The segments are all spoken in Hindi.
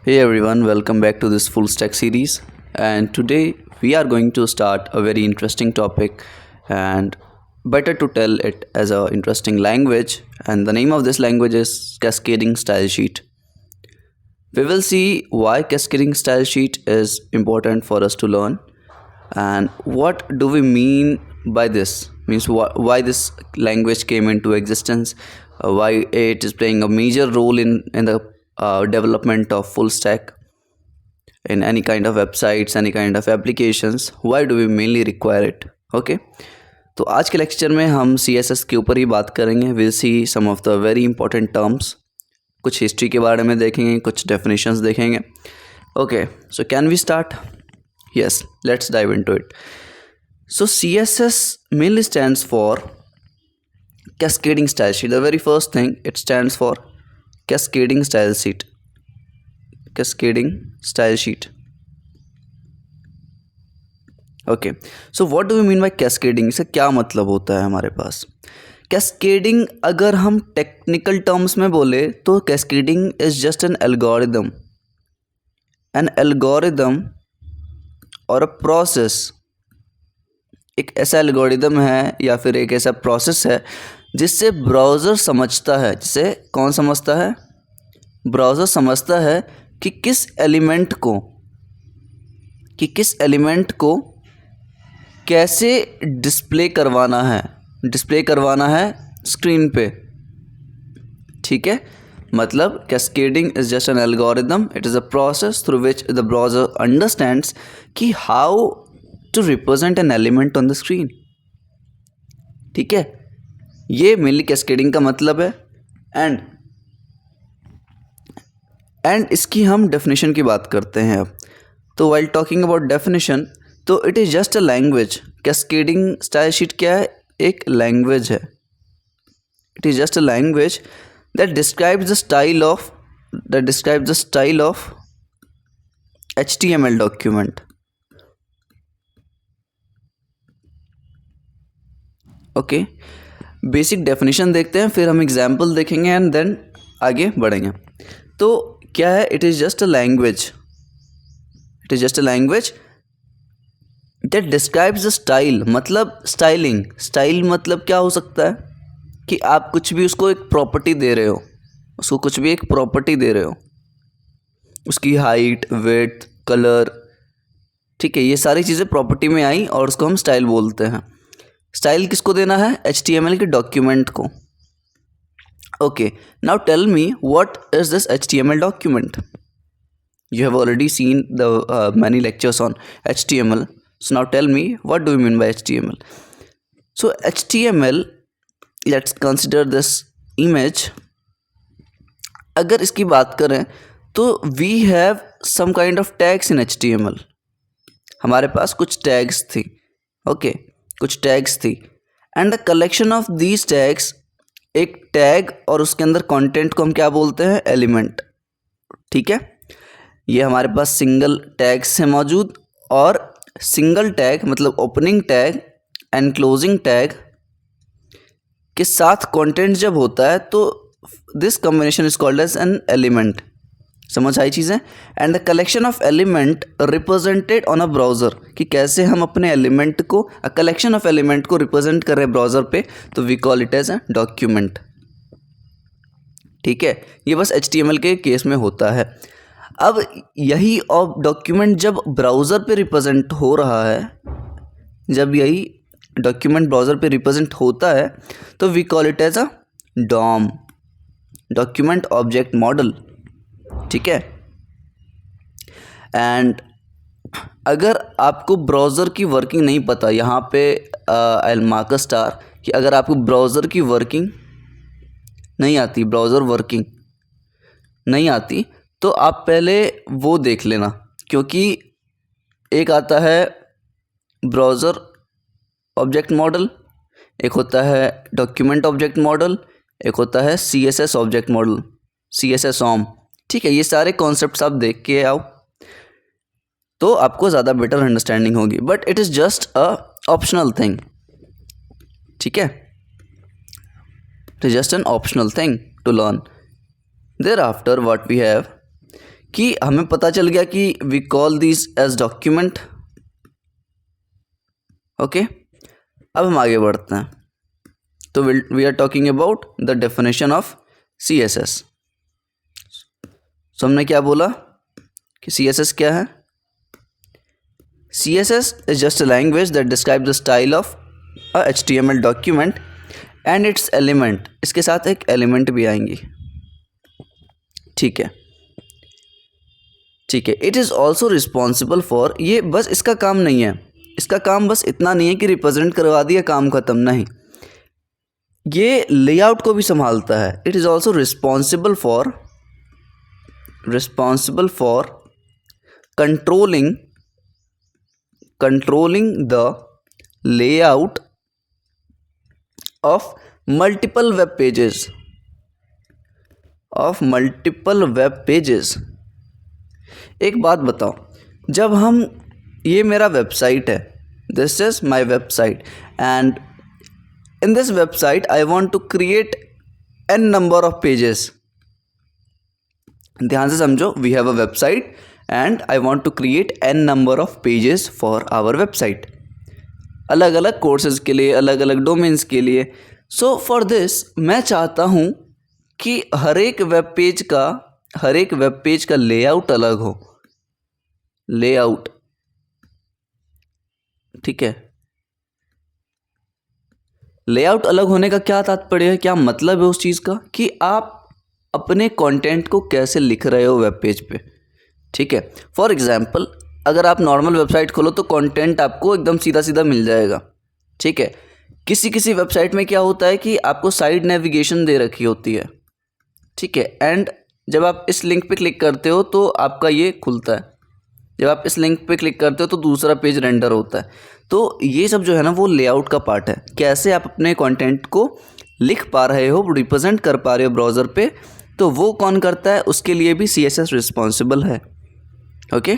Hey everyone, welcome back to this full stack series. And today we are going to start a very interesting topic, and better to tell it as a interesting language. And the name of this language is Cascading Style Sheet. We will see why Cascading Style Sheet is important for us to learn, and what do we mean by this. Means why this language came into existence, why it is playing a major role in the development of full stack in any kind of websites, any kind of applications. Why do we mainly require it? Okay, तो आज के लेक्चर में हम CSS के ऊपर ही बात करेंगे. Will see some of the very important terms, कुछ हिस्ट्री के बारे में देखेंगे, कुछ डेफिनेशंस देखेंगे. Okay, so can we start? Yes, let's dive into it. So CSS mainly stands for Cascading Style Sheet. The very first thing, it stands for Cascading Style Sheet. Cascading Style Sheet. Okay, so what do we mean by cascading? इसका क्या मतलब होता है हमारे पास? Cascading अगर हम टेक्निकल टर्म्स में बोले तो cascading is just an algorithm. An algorithm और a process. एक ऐसा एल्गोरिदम है या फिर एक ऐसा प्रोसेस है जिससे ब्राउज़र समझता है. जिसे कौन समझता है? ब्राउज़र समझता है कि किस एलिमेंट को कैसे डिस्प्ले करवाना है स्क्रीन पे. ठीक है, मतलब cascading is just an algorithm. It is a process through which the browser understands कि how to represent an element on the screen. ठीक है, ये मेनली कैस्केडिंग का मतलब है. एंड इसकी हम डेफिनेशन की बात करते हैं अब. तो while talking about definition, तो it is just a language. Cascading style sheet क्या है? एक लैंग्वेज है. It is just a language that describes the style of HTML document. Okay, basic definition देखते हैं, फिर हम एग्जाम्पल देखेंगे एंड देन आगे बढ़ेंगे. तो क्या है? It is just a language. That describes the style. मतलब स्टाइलिंग. स्टाइल मतलब क्या हो सकता है कि आप कुछ भी उसको एक प्रॉपर्टी दे रहे हो, उसकी हाइट, विड्थ, कलर. ठीक है, ये सारी चीज़ें प्रॉपर्टी में आई और उसको हम स्टाइल बोलते हैं. स्टाइल किसको देना है? HTML के डॉक्यूमेंट को. Okay, now tell me what is this HTML document. You have already seen the many lectures on HTML. So now tell me what do you mean by HTML. So HTML, let's consider this image. अगर इसकी बात करें तो we have some kind of tags in HTML. हमारे पास कुछ टैग्स थी. ओके, कुछ टैग्स थी and the collection of these tags. एक टैग और उसके अंदर कंटेंट को हम क्या बोलते हैं? एलिमेंट. ठीक है, ये हमारे पास सिंगल टैग्स हैं मौजूद, और सिंगल टैग मतलब opening tag and closing tag के साथ कंटेंट जब होता है तो this combination is called as an element. समझ आई चीज़ें? And the collection of element represented on a browser, कि कैसे हम अपने एलिमेंट को, अ कलेक्शन ऑफ एलिमेंट को रिप्रेजेंट कर रहे हैं ब्राउज़र पे, तो we call it as a document. ठीक है, ये बस HTML के केस में होता है. अब यही डॉक्यूमेंट जब ब्राउज़र पे रिप्रेजेंट हो रहा है, जब यही डॉक्यूमेंट ब्राउज़र पे रिप्रेजेंट होता है तो we call it as a DOM, document object model. ठीक है, एंड अगर आपको ब्राउज़र की वर्किंग नहीं पता, यहाँ पे I will mark a star, कि अगर आपको ब्राउज़र की वर्किंग नहीं आती, तो आप पहले वो देख लेना. क्योंकि एक आता है ब्राउज़र ऑब्जेक्ट मॉडल, एक होता है डॉक्यूमेंट ऑब्जेक्ट मॉडल, एक होता है CSS ऑब्जेक्ट मॉडल, CSS-OM. ठीक है, ये सारे कॉन्सेप्ट्स आप देख के आओ तो आपको ज़्यादा बेटर अंडरस्टैंडिंग होगी. But it is just a optional thing. ठीक है, it is just an optional thing to learn. Thereafter what we have कि हमें पता चल गया कि we call this as document. Okay, अब हम आगे बढ़ते हैं। तो we are talking about the definition of CSS। So हमने क्या बोला कि CSS क्या है? CSS is just a language that describes the style of a HTML document and its element। इसके साथ एक एलिमेंट भी आएंगी, ठीक है, ठीक है। It is also responsible for, ये बस इसका काम नहीं है, इसका काम बस इतना नहीं है कि रिप्रेजेंट करवा दिया काम खत्म, नहीं, ये लेआउट को भी संभालता है। It is also responsible for controlling the layout of multiple web pages। एक बात बताओ, जब हम, ये मेरा वेबसाइट है, this is my website and in this website I want to create n number of pages. ध्यान से समझो, we have a website and I want to create n number of pages for our website, अलग अलग कोर्सेज के लिए, अलग अलग डोमेन्स के लिए। सो फॉर दिस मैं चाहता हूँ कि हर एक वेब पेज का लेआउट अलग हो, लेआउट, ठीक है। लेआउट अलग होने का क्या तात्पर्य है, क्या मतलब है उस चीज़ का, कि आप अपने कंटेंट को कैसे लिख रहे हो वेब पेज पे, ठीक है। फॉर एग्जाम्पल, अगर आप नॉर्मल वेबसाइट खोलो तो कंटेंट आपको एकदम सीधा सीधा मिल जाएगा, ठीक है। किसी वेबसाइट में क्या होता है कि आपको साइड नेविगेशन दे रखी होती है, ठीक है, एंड जब आप इस लिंक पे क्लिक करते हो तो आपका ये खुलता है, जब आप इस लिंक पे क्लिक करते हो तो दूसरा पेज रेंडर होता है। तो ये सब जो है ना वो लेआउट का पार्ट है, कैसे आप अपने कंटेंट को लिख पा रहे हो, रिप्रेजेंट कर पा रहे हो ब्राउज़र पे, तो वो कौन करता है, उसके लिए भी CSS रिस्पॉन्सिबल है। ओके,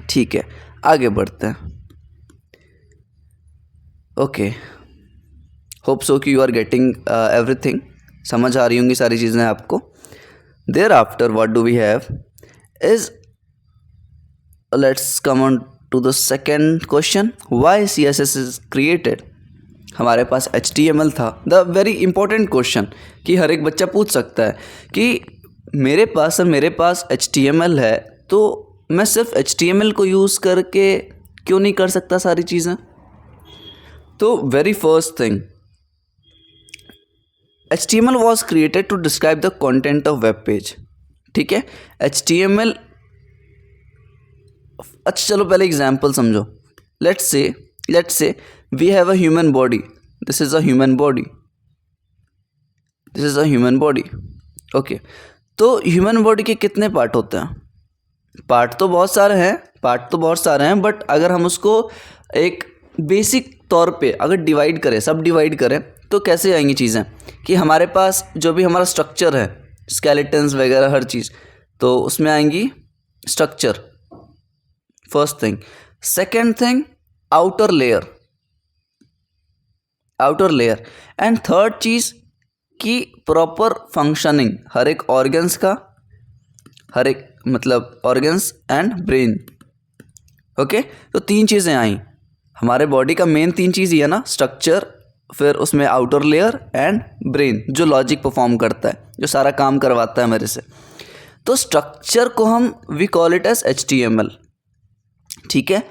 ठीक है, आगे बढ़ते हैं। ओके, होप सो कि यू आर गेटिंग एवरीथिंग, समझ आ रही होंगी सारी चीज़ें आपको। Thereafter what do we have is, let's come on to the second question, why CSS is created. हमारे पास HTML था, द वेरी इंपॉर्टेंट क्वेश्चन कि हर एक बच्चा पूछ सकता है कि मेरे पास HTML है, तो मैं सिर्फ HTML को यूज़ करके क्यों नहीं कर सकता सारी चीज़ें। तो very first thing, HTML was created to describe the content of web page, ठीक है। HTML, अच्छा चलो पहले एग्जाम्पल समझो। Let's say we have a human body, this is a human body, okay. तो ह्यूमन बॉडी के कितने पार्ट होते हैं? पार्ट तो बहुत सारे हैं, बट अगर हम उसको एक बेसिक तौर पे अगर सब डिवाइड करें तो कैसे आएंगी चीज़ें, कि हमारे पास जो भी हमारा स्ट्रक्चर है, स्केलेटन्स वगैरह हर चीज़, तो उसमें आएंगी structure, first thing. Second thing, outer layer, and third चीज़ कि प्रॉपर फंक्शनिंग हर एक ऑर्गन्स एंड ब्रेन, ओके। तो 3 चीज़ें आई हमारे बॉडी का, मेन 3 चीज़ ही है ना, स्ट्रक्चर, फिर उसमें आउटर लेयर एंड ब्रेन, जो लॉजिक परफॉर्म करता है, जो सारा काम करवाता है मेरे से। तो स्ट्रक्चर को हम we call it as HTML, ठीक है।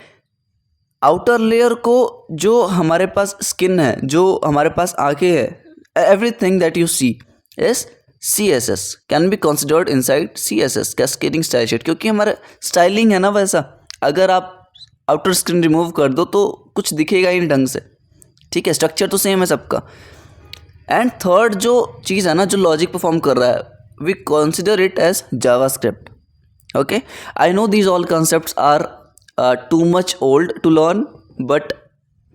आउटर लेयर को, जो हमारे पास स्किन है, जो हमारे पास आंखें है, everything that you see is CSS, can be considered inside CSS, cascading style sheet, क्योंकि हमारा स्टाइलिंग है ना वैसा। अगर आप आउटर स्क्रीन रिमूव कर दो तो कुछ दिखेगा ही नहीं ढंग से, ठीक है। स्ट्रक्चर तो सेम है सबका। एंड थर्ड जो चीज़ है ना, जो लॉजिक परफॉर्म कर रहा है, we consider it as JavaScript, okay. I know these all concepts are too much old to learn, but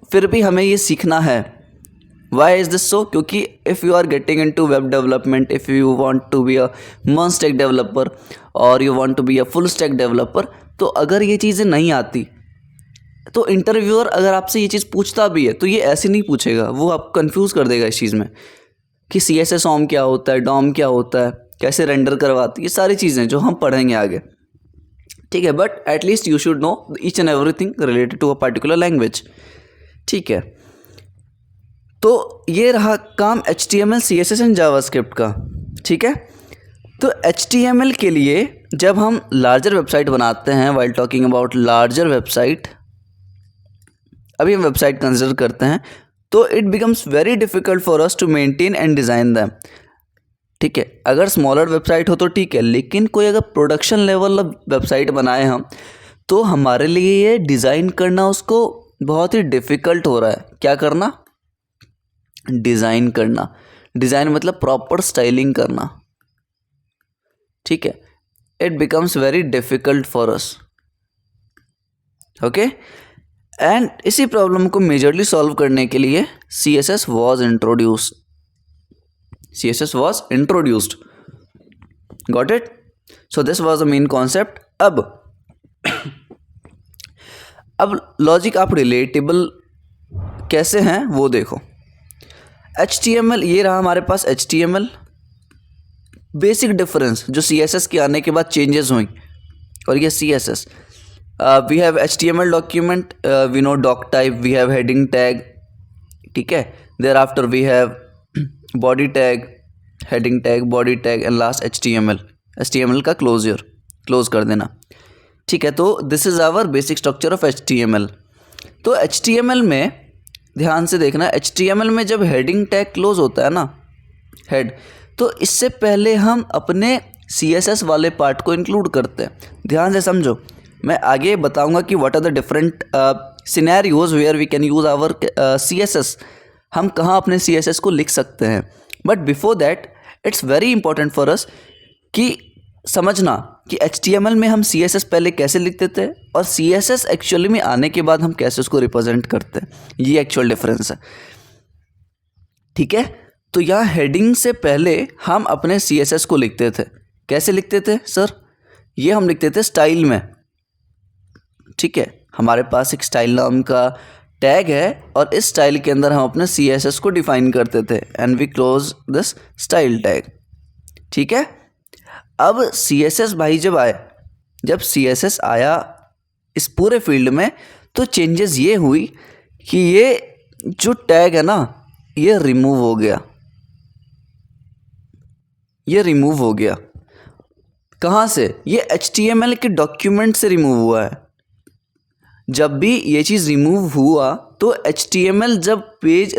फिर भी हमें ये सीखना है। Why is this so? क्योंकि if you are getting into web development, if you want to be a मॉन स्टैक डेवलपर और you want to be a full stack developer, तो अगर ये चीज़ें नहीं आती तो इंटरव्यूअर अगर आपसे ये चीज़ पूछता भी है तो ये ऐसे नहीं पूछेगा, वो आपको कन्फ्यूज़ कर देगा इस चीज़ में कि CSS OM क्या होता है, DOM क्या होता है, कैसे रेंडर करवाती है, ये सारी चीज़ें जो हम पढ़ेंगे आगे, ठीक है। But at least you should know each and everything related to a particular language, ठीक है। तो ये रहा काम HTML, CSS एंड जावास्क्रिप्ट का, ठीक है। तो HTML के लिए जब हम लार्जर वेबसाइट बनाते हैं, while talking about larger website, अभी हम वेबसाइट कंसिडर करते हैं, तो it becomes very difficult for us to maintain and design them, ठीक है। अगर स्मॉलर वेबसाइट हो तो ठीक है, लेकिन कोई अगर प्रोडक्शन लेवल वेबसाइट बनाए हम, तो हमारे लिए ये डिज़ाइन करना उसको बहुत ही डिफ़िकल्ट हो रहा है। क्या करना? डिज़ाइन करना। डिज़ाइन मतलब प्रॉपर स्टाइलिंग करना, ठीक है। It becomes very difficult for us, okay. And इसी प्रॉब्लम को मेजरली सॉल्व करने के लिए CSS was introduced. Got it? So this was the main concept. अब लॉजिक आप रिलेटेबल कैसे हैं वो देखो। HTML, ये रहा हमारे पास HTML। बेसिक डिफरेंस जो CSS के आने के बाद चेंजेस हुई, और ये CSS, we have HTML document, we know doctype, we have heading tag, ठीक है। Thereafter we have body tag, heading tag, body tag and last HTML का क्लोज कर देना, ठीक है। तो this is our basic structure of HTML। तो HTML में ध्यान से देखना, HTML में जब हेडिंग टैग क्लोज होता है ना, हेड, तो इससे पहले हम अपने CSS वाले पार्ट को इंक्लूड करते हैं। ध्यान से समझो, मैं आगे बताऊंगा कि what are the different scenarios where we can use our CSS, हम कहाँ अपने CSS को लिख सकते हैं। But before that it's very important for us कि समझना कि HTML में हम CSS पहले कैसे लिखते थे और CSS एक्चुअली में आने के बाद हम कैसे उसको रिप्रेजेंट करते हैं, ये एक्चुअल डिफरेंस है, ठीक है। तो यहाँ हेडिंग से पहले हम अपने CSS को लिखते थे। कैसे लिखते थे सर? ये हम लिखते थे स्टाइल में, ठीक है। हमारे पास एक स्टाइल नाम का टैग है और इस स्टाइल के अंदर हम अपने CSS को डिफाइन करते थे and we close this style tag, ठीक है। अब CSS भाई जब CSS आया इस पूरे फील्ड में, तो चेंजेस ये हुई कि ये जो टैग है ना, ये रिमूव हो गया। कहाँ से? ये HTML के डॉक्यूमेंट से रिमूव हुआ है। जब भी ये चीज़ रिमूव हुआ तो HTML जब पेज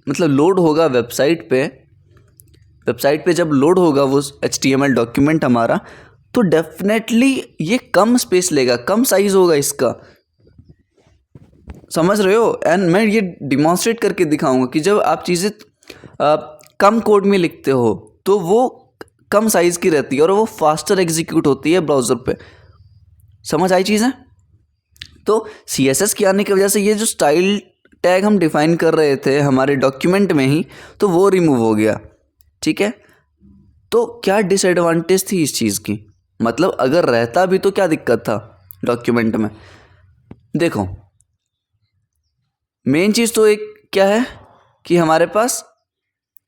मतलब लोड होगा वेबसाइट पे जब लोड होगा वो HTML डॉक्यूमेंट हमारा, तो डेफिनेटली ये कम स्पेस लेगा, कम साइज होगा इसका, समझ रहे हो। एंड मैं ये डिमॉन्स्ट्रेट करके दिखाऊंगा कि जब आप चीज़ें कम कोड में लिखते हो तो वो कम साइज़ की रहती है और वो फास्टर एग्जीक्यूट होती है ब्राउज़र पे। समझ आई चीज़ें? तो CSS के आने की वजह से ये जो स्टाइल टैग हम डिफाइन कर रहे थे हमारे डॉक्यूमेंट में ही, तो वो रिमूव हो गया, ठीक है। तो क्या डिसएडवांटेज थी इस चीज़ की? मतलब अगर रहता भी तो क्या दिक्कत था डॉक्यूमेंट में? देखो, मेन चीज़ तो एक क्या है कि हमारे पास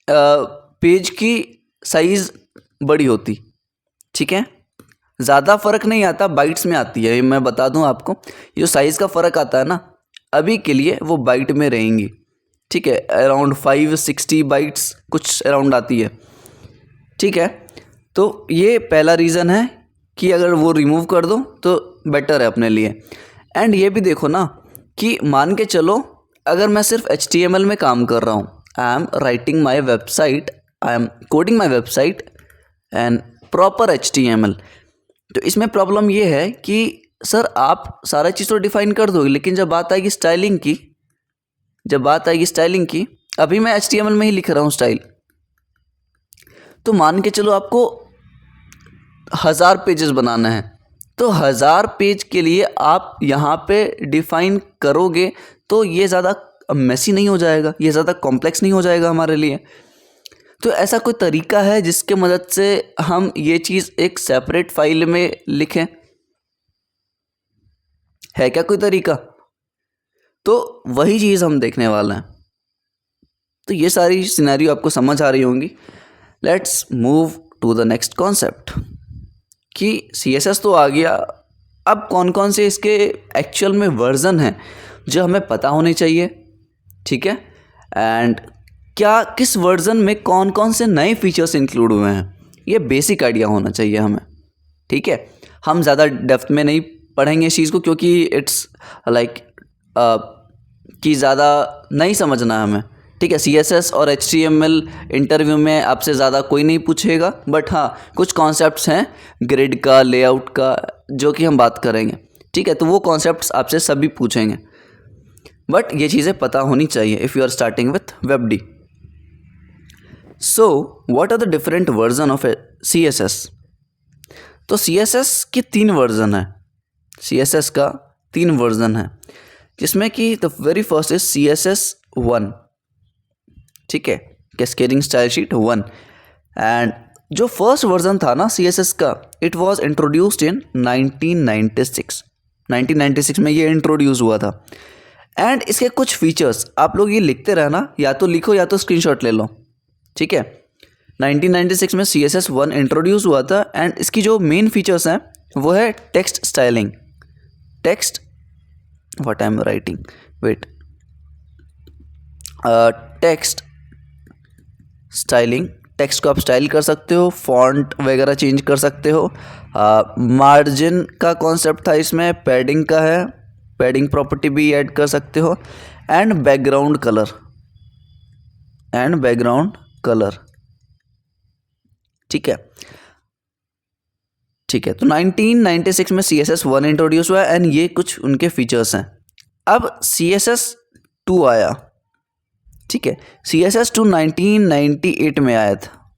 पेज की साइज़ बड़ी होती, ठीक है। ज़्यादा फ़र्क नहीं आता, बाइट्स में आती है। मैं बता दूं आपको, ये जो साइज़ का फ़र्क आता है ना, अभी के लिए वो बाइट में रहेंगी, ठीक है। अराउंड 560 बाइट्स कुछ अराउंड आती है, ठीक है। तो ये पहला रीज़न है कि अगर वो रिमूव कर दो तो बेटर है अपने लिए। एंड ये भी देखो ना कि मान के चलो अगर मैं सिर्फ HTML में काम कर रहा हूँ, आई am writing my website, I am coding my website and proper HTML, तो इसमें प्रॉब्लम ये है कि सर आप सारा चीज़ तो डिफाइन कर दोगे, लेकिन जब बात आएगी स्टाइलिंग की, अभी मैं HTML में ही लिख रहा हूँ स्टाइल, तो मान के चलो आपको 1000 पेजेस बनाना है, तो 1000 पेज के लिए आप यहाँ पे डिफाइन करोगे तो ये ज़्यादा मेसी नहीं हो जाएगा, ये ज़्यादा कॉम्प्लेक्स नहीं हो जाएगा हमारे लिए। तो ऐसा कोई तरीका है जिसके मदद से हम ये चीज़ एक सेपरेट फाइल में लिखें? है क्या कोई तरीका? तो वही चीज़ हम देखने वाले हैं। तो ये सारी सिनेरियो आपको समझ आ रही होंगी। Let's move to the next concept कि CSS तो आ गया, अब कौन कौन से इसके एक्चुअल में वर्जन हैं जो हमें पता होने चाहिए, ठीक है, एंड क्या किस वर्जन में कौन कौन से नए फीचर्स इंक्लूड हुए हैं, ये बेसिक आइडिया होना चाहिए हमें, ठीक है। हम ज़्यादा डेप्थ में नहीं पढ़ेंगे इस चीज़ को क्योंकि इट्स लाइक कि ज़्यादा नहीं समझना है हमें, ठीक है। CSS और HTML इंटरव्यू में आपसे ज़्यादा कोई नहीं पूछेगा, बट हाँ कुछ कॉन्सेप्ट्स हैं ग्रिड का, लेआउट का, जो कि हम बात करेंगे, ठीक है। तो वो कॉन्सेप्ट्स आपसे सभी पूछेंगे, बट ये चीज़ें पता होनी चाहिए if you are starting with WebD। So what are the different version of CSS? तो CSS की 3 वर्जन है, CSS का 3 वर्जन है, जिसमें कि the very first is CSS 1, ठीक है, कैस्केडिंग स्टाइल शीट 1। एंड जो फर्स्ट वर्जन था ना CSS का, इट वाज इंट्रोड्यूस्ड इन 1996 में ये इंट्रोड्यूस हुआ था। एंड इसके कुछ फीचर्स आप लोग ये लिखते रहना, या तो लिखो या तो स्क्रीनशॉट ले लो, ठीक है। 1996 में CSS 1 इंट्रोड्यूस हुआ था एंड इसकी जो मेन फीचर्स हैं वो है text styling, text what I am writing wait text styling, text को आप स्टाइल कर सकते हो, फॉन्ट वगैरह चेंज कर सकते हो, मार्जिन का कॉन्सेप्ट था इसमें, पैडिंग का है, पैडिंग प्रॉपर्टी भी ऐड कर सकते हो, एंड बैकग्राउंड कलर, ठीक है, ठीक है। तो 1996 में CSS 1 इंट्रोड्यूस हुआ एंड ये कुछ उनके फीचर्स हैं। अब CSS 2 आया, ठीक है, CSS 2 1998 में आया था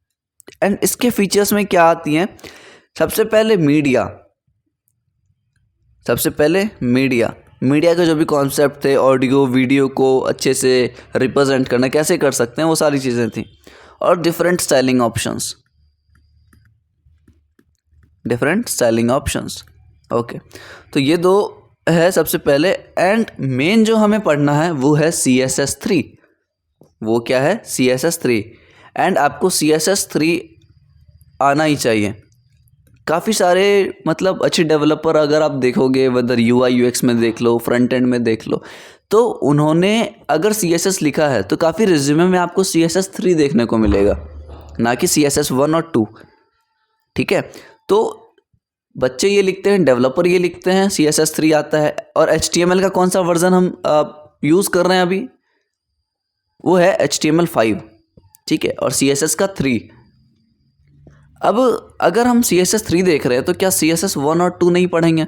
एंड इसके फीचर्स में क्या आती हैं? सबसे पहले मीडिया के जो भी कॉन्सेप्ट थे, ऑडियो वीडियो को अच्छे से रिप्रेजेंट करना कैसे कर सकते हैं, वो सारी चीज़ें थी, और डिफरेंट स्टाइलिंग ऑप्शंस, ओके। तो ये 2 है सबसे पहले, एंड मेन जो हमें पढ़ना है वो है CSS 3। वो क्या है? CSS 3। एंड आपको CSS 3 आना ही चाहिए। काफ़ी सारे मतलब अच्छे डेवलपर अगर आप देखोगे, वेदर UI UX में देख लो, फ्रंट एंड में देख लो, तो उन्होंने अगर CSS लिखा है तो काफ़ी रिज्यूमे में आपको CSS 3 देखने को मिलेगा, ना कि CSS 1 और 2, ठीक है। तो बच्चे ये लिखते हैं, डेवलपर ये लिखते हैं, CSS 3 आता है। और HTML का कौन सा वर्जन हम यूज़ कर रहे हैं अभी? वो है HTML 5, ठीक है, और CSS का 3। अब अगर हम CSS 3 देख रहे हैं तो क्या CSS 1 और 2 नहीं पढ़ेंगे?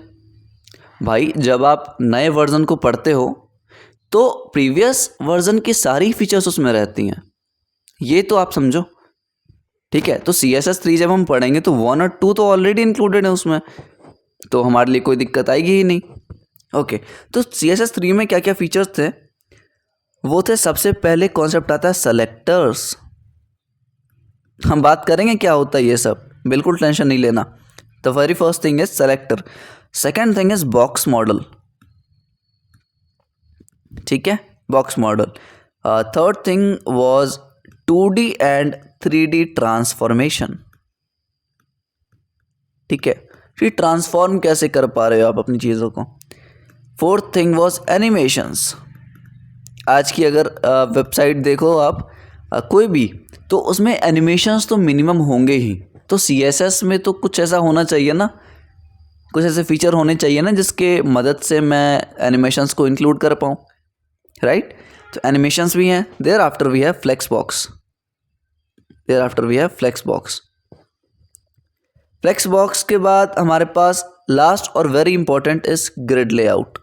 भाई जब आप नए वर्जन को पढ़ते हो तो प्रीवियस वर्जन की सारी फीचर्स उसमें रहती हैं, ये तो आप समझो, ठीक है। तो CSS 3 जब हम पढ़ेंगे तो 1 और 2 तो ऑलरेडी इंक्लूडेड है उसमें, तो हमारे लिए कोई दिक्कत आएगी ही नहीं, ओके। तो CSS 3 में क्या क्या फीचर्स थे? वो थे, सबसे पहले कॉन्सेप्ट आता है सेलेक्टर्स। हम बात करेंगे क्या होता है ये सब, बिल्कुल टेंशन नहीं लेना। The very first thing is selector, second thing is box model, ठीक है, box model. Third thing was 2D and 3D transformation, ठीक है, फिर ट्रांसफॉर्म कैसे कर पा रहे हो आप अपनी चीज़ों को। Fourth thing was animations. आज की अगर वेबसाइट देखो आप कोई भी, तो उसमें एनिमेशंस तो मिनिमम होंगे ही। तो CSS में तो कुछ ऐसा होना चाहिए ना, कुछ ऐसे फीचर होने चाहिए ना जिसके मदद से मैं एनिमेशंस को इंक्लूड कर पाऊँ, राइट। तो एनिमेशंस भी हैं। Thereafter we have flexbox के बाद हमारे पास लास्ट और very important is grid layout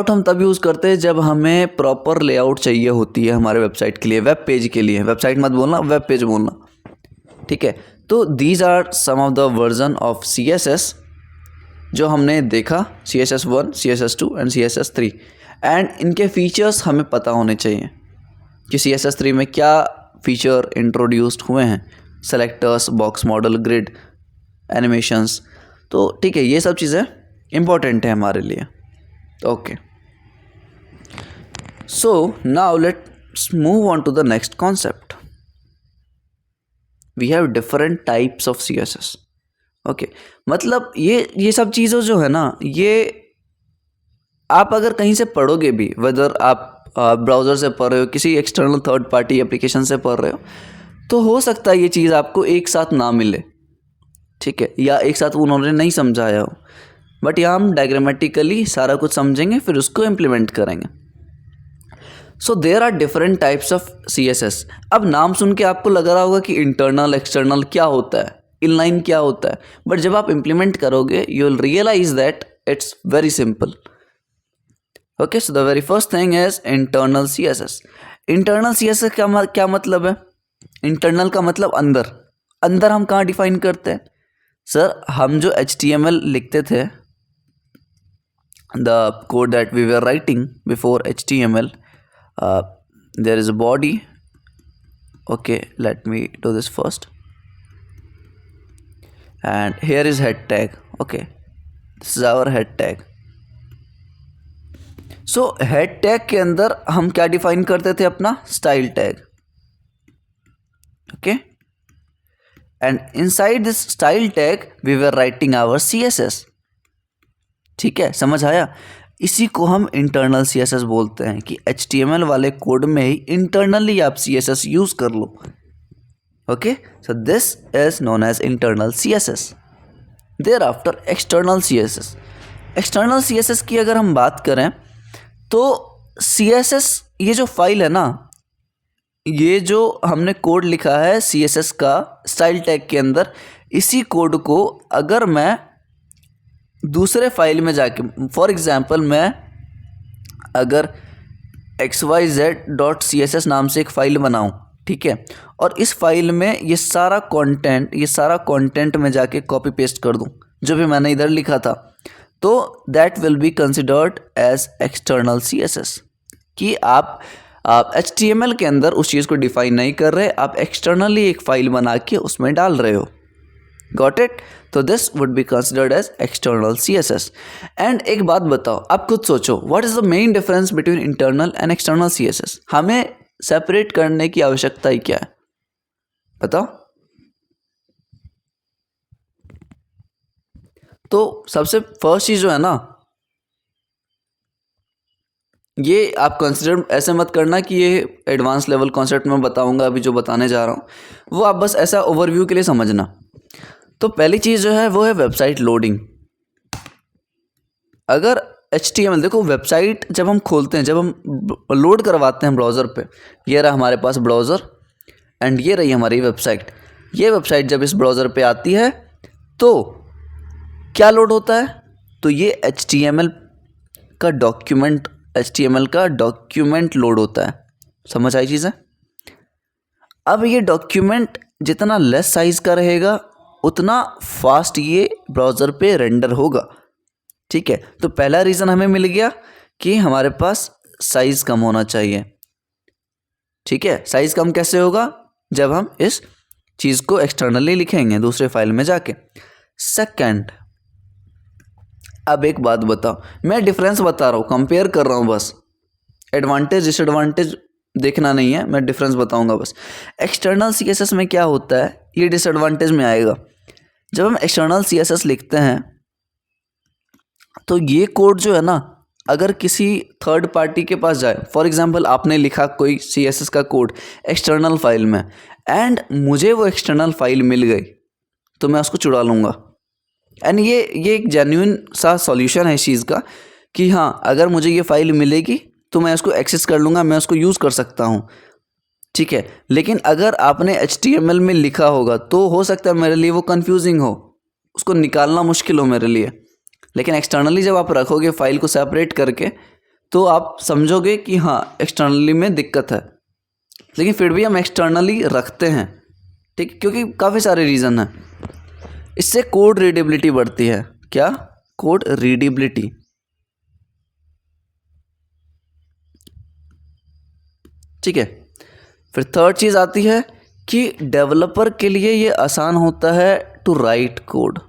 हम तब यूज़ करते हैं जब हमें प्रॉपर लेआउट चाहिए होती है हमारे वेबसाइट के लिए, वेब पेज के लिए। वेबसाइट मत बोलना, वेब पेज बोलना, ठीक है। तो these are some of the version of CSS जो हमने देखा, CSS 1, CSS 2 and CSS 3। And इनके फीचर्स हमें पता होने चाहिए कि CSS 3 में क्या फीचर इंट्रोड्यूस्ड हुए हैं, selectors, box model, grid, animations. तो ठीक है, ये सब चीज़ें इंपॉर्टेंट है हमारे लिए, okay. So now let let's move on to the next concept. We have different types of CSS. Okay मतलब ये सब चीज़ें जो है ना, ये आप अगर कहीं से पढ़ोगे भी, वेदर आप ब्राउज़र से पढ़ रहे हो, किसी एक्सटर्नल थर्ड पार्टी एप्लीकेशन से पढ़ रहे हो, तो हो सकता है ये चीज़ आपको एक साथ ना मिले, ठीक है, या एक साथ उन्होंने नहीं समझाया हो, बट यहाँ हम डायग्रामेटिकली सारा कुछ समझेंगे, फिर उसको इम्प्लीमेंट करेंगे. So there are different types of CSS. अब नाम सुन के आपको लग रहा होगा कि इंटरनल एक्सटर्नल क्या होता है, इनलाइन क्या होता है, बट जब आप इम्प्लीमेंट करोगे you will realise that it's very simple. Okay, so the very first thing is internal CSS. Internal CSS क्या मतलब है? इंटरनल का मतलब अंदर. अंदर हम कहाँ डिफाइन करते हैं? सर, हम जो HTML लिखते थे, the code that we were writing before HTML, there is a body. Okay, let me do this first. And here is head tag. Okay, this is our head tag. So head tag के अंदर हम क्या डिफाइन करते थे? अपना style tag. Okay, and inside this style tag we were writing our CSS. ठीक है, समझ आया? इसी को हम इंटरनल CSS बोलते हैं कि HTML वाले कोड में ही इंटरनली आप CSS यूज़ कर लो. Okay, so this is known as internal CSS. Thereafter external CSS. External CSS की अगर हम बात करें तो CSS ये जो फाइल है ना, ये जो हमने कोड लिखा है CSS का स्टाइल टैग के अंदर, इसी कोड को अगर मैं दूसरे फाइल में जाके, फॉर एग्जांपल मैं अगर xyz.css नाम से एक फ़ाइल बनाऊं, ठीक है, और इस फाइल में ये सारा कंटेंट में जाके कॉपी पेस्ट कर दूं जो भी मैंने इधर लिखा था, तो that will be considered as external CSS. कि आप HTML के अंदर उस चीज़ को डिफाइन नहीं कर रहे, आप एक्सटर्नली एक फ़ाइल बना के उसमें डाल रहे हो. Got it? तो this would be considered as external CSS. And एक बात बताओ, आप खुद सोचो, what is the main difference between internal and external CSS? हमें सेपरेट करने की आवश्यकता ही क्या है, बताओ? तो सबसे फर्स्ट चीज जो है ना, ये आप कंसिडर ऐसे मत करना कि ये एडवांस लेवल कॉन्सेप्ट में बताऊंगा, अभी जो बताने जा रहा हूँ वो आप बस ऐसा ओवरव्यू के लिए समझना. तो पहली चीज़ जो है वो है वेबसाइट लोडिंग. अगर HTML, देखो वेबसाइट जब हम खोलते हैं, जब हम लोड करवाते हैं ब्राउज़र पे, ये रहा हमारे पास ब्राउज़र एंड ये रही हमारी वेबसाइट. ये वेबसाइट जब इस ब्राउज़र पे आती है तो क्या लोड होता है? तो ये HTML का डॉक्यूमेंट लोड होता है. समझ आई चीज़ें? अब ये डॉक्यूमेंट जितना लेस साइज़ का रहेगा उतना फास्ट ये ब्राउज़र पे रेंडर होगा. ठीक है, तो पहला रीज़न हमें मिल गया कि हमारे पास साइज़ कम होना चाहिए. ठीक है, साइज़ कम कैसे होगा? जब हम इस चीज़ को एक्सटर्नली लिखेंगे दूसरे फाइल में जाके. सेकंड, अब एक बात बताओ, मैं डिफरेंस बता रहा हूँ, कंपेयर कर रहा हूँ बस, एडवांटेज डिसएडवांटेज देखना नहीं है, मैं डिफरेंस बताऊंगा बस. एक्सटर्नल CSS में क्या होता है, ये डिसएडवांटेज में आएगा. जब हम एक्सटर्नल CSS लिखते हैं तो ये कोड जो है ना, अगर किसी थर्ड पार्टी के पास जाए, फॉर एग्जांपल आपने लिखा कोई CSS का कोड एक्सटर्नल फाइल में एंड मुझे वो एक्सटर्नल फाइल मिल गई, तो मैं उसको चुरा लूँगा. एंड ये एक जेन्युइन सा सॉल्यूशन है इस चीज़ का कि हाँ, अगर मुझे ये फाइल मिलेगी तो मैं उसको एक्सेस कर लूँगा, मैं उसको यूज़ कर सकता हूँ. ठीक है, लेकिन अगर आपने HTML में लिखा होगा तो हो सकता है मेरे लिए वो कंफ्यूजिंग हो, उसको निकालना मुश्किल हो मेरे लिए. लेकिन एक्सटर्नली जब आप रखोगे फाइल को सेपरेट करके तो आप समझोगे कि हाँ, एक्सटर्नली में दिक्कत है. लेकिन फिर भी हम एक्सटर्नली रखते हैं, ठीक, क्योंकि काफ़ी सारे रीज़न हैं. इससे कोड रीडेबिलिटी बढ़ती है. क्या? Code readability. ठीक है, फिर थर्ड चीज़ आती है कि डेवलपर के लिए ये आसान होता है टू राइट कोड.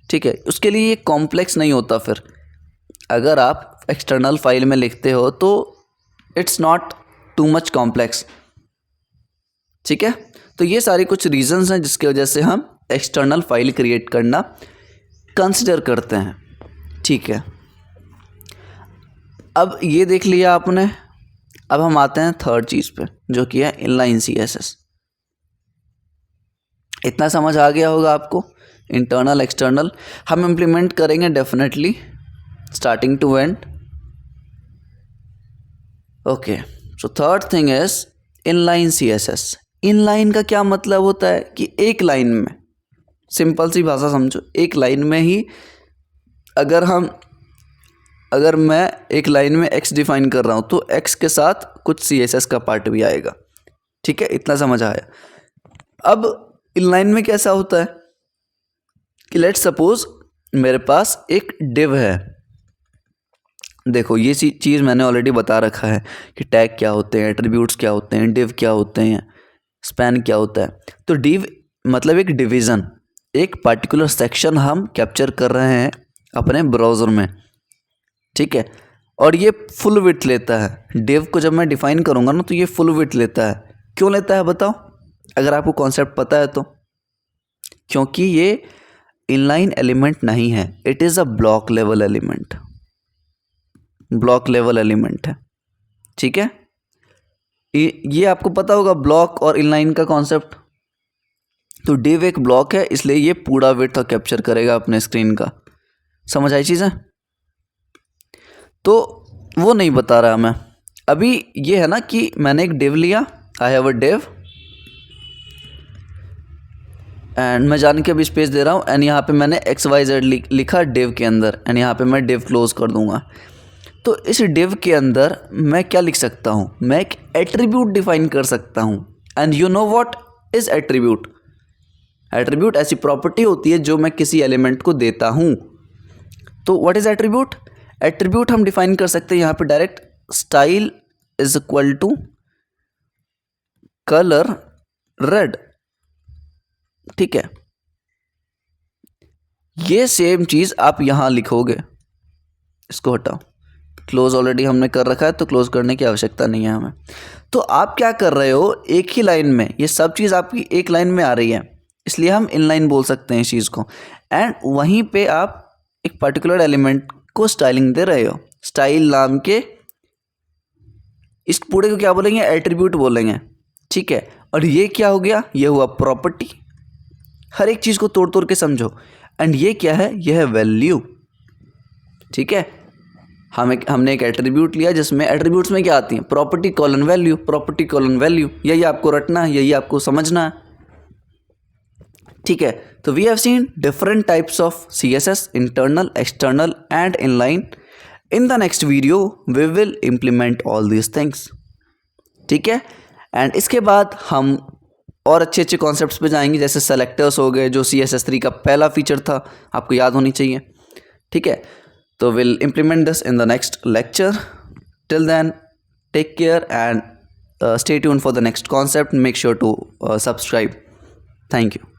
ठीक है, उसके लिए ये कॉम्प्लेक्स नहीं होता. फिर अगर आप एक्सटर्नल फाइल में लिखते हो तो it's not too much complex. ठीक है, तो ये सारी कुछ रीजंस हैं जिसकी वजह से हम एक्सटर्नल फाइल क्रिएट करना कंसिडर करते हैं। ठीक है, अब ये देख लिया आपने। अब हम आते हैं थर्ड चीज़ पे जो कि है इनलाइन CSS। इतना समझ आ गया होगा आपको, इंटरनल एक्सटर्नल हम इम्प्लीमेंट करेंगे definitely starting to end. Okay, so third thing is inline CSS। Inline का क्या मतलब होता है कि एक लाइन में, सिंपल सी भाषा समझो, एक लाइन में ही अगर मैं एक लाइन में x डिफाइन कर रहा हूँ तो x के साथ कुछ CSS का पार्ट भी आएगा। ठीक है, इतना समझ आया। अब इनलाइन में कैसा होता है कि लेट्स सपोज मेरे पास एक डिव है। देखो ये चीज़ मैंने ऑलरेडी बता रखा है कि टैग क्या होते हैं, एट्रीब्यूट्स क्या होते हैं, डिव क्या होते हैं, स्पैन क्या होता है। तो डिव मतलब एक डिवीज़न, एक पर्टिकुलर सेक्शन हम कैप्चर कर रहे हैं अपने ब्राउज़र में। ठीक है, और ये फुल विड्थ लेता है। डिव को जब मैं डिफाइन करूँगा ना तो ये फुल विड्थ लेता है। क्यों लेता है बताओ, अगर आपको कॉन्सेप्ट पता है तो? क्योंकि ये इनलाइन एलिमेंट नहीं है, it is a block level element. Block level element है। ठीक है, ये आपको पता होगा ब्लॉक और इनलाइन का कॉन्सेप्ट। तो डिव एक ब्लॉक है, इसलिए ये पूरा विड्थ कैप्चर करेगा अपने स्क्रीन का। समझ आई चीज़ें? तो वो नहीं बता रहा मैं अभी। ये है ना कि मैंने एक डिव लिया, I have a div and मैं जान के अभी स्पेस दे रहा हूँ एंड यहाँ पे मैंने XYZ लिखा डिव के अंदर एंड यहाँ पे मैं डिव क्लोज कर दूंगा। तो इस डिव के अंदर मैं क्या लिख सकता हूँ, मैं एक एट्रीब्यूट डिफाइन कर सकता हूँ। And you know what is attribute? Attribute ऐसी प्रॉपर्टी होती है जो मैं किसी एलिमेंट को देता हूँ। तो व्हाट इज एट्रीब्यूट? एट्रीब्यूट हम डिफाइन कर सकते हैं यहाँ पे direct, style is equal to colour red. ठीक है, ये सेम चीज आप यहां लिखोगे। इसको हटाओ, क्लोज ऑलरेडी हमने कर रखा है तो क्लोज करने की आवश्यकता नहीं है हमें। तो आप क्या कर रहे हो, एक ही लाइन में ये सब चीज आपकी एक लाइन में आ रही है, इसलिए हम इनलाइन बोल सकते हैं इस चीज को। एंड वहीं पे आप एक पर्टिकुलर एलिमेंट को स्टाइलिंग दे रहे हो। स्टाइल नाम के इस पूरे को क्या बोलेंगे, एट्रीब्यूट बोलेंगे। ठीक है, और ये क्या हो गया, ये हुआ प्रॉपर्टी। हर एक चीज़ को तोड़ तोड़ के समझो। एंड ये क्या है, ये है वैल्यू। ठीक है, हमने एक एट्रीब्यूट लिया जिसमें एट्रीब्यूट्स में क्या आती है, property colon value, property colon value. यही आपको रटना है, यही आपको समझना है। ठीक है, तो we have seen different types of CSS, internal, external and inline. In the next video we will implement all these things. ठीक है, एंड इसके बाद हम और अच्छे अच्छे कॉन्सेप्ट्स पे जाएंगे, जैसे सेलेक्टर्स हो गए जो CSS3 का पहला फीचर था, आपको याद होनी चाहिए। ठीक है, तो will implement this in the next lecture. Till then take care and stay tuned for the next concept. Make sure to subscribe. Thank you.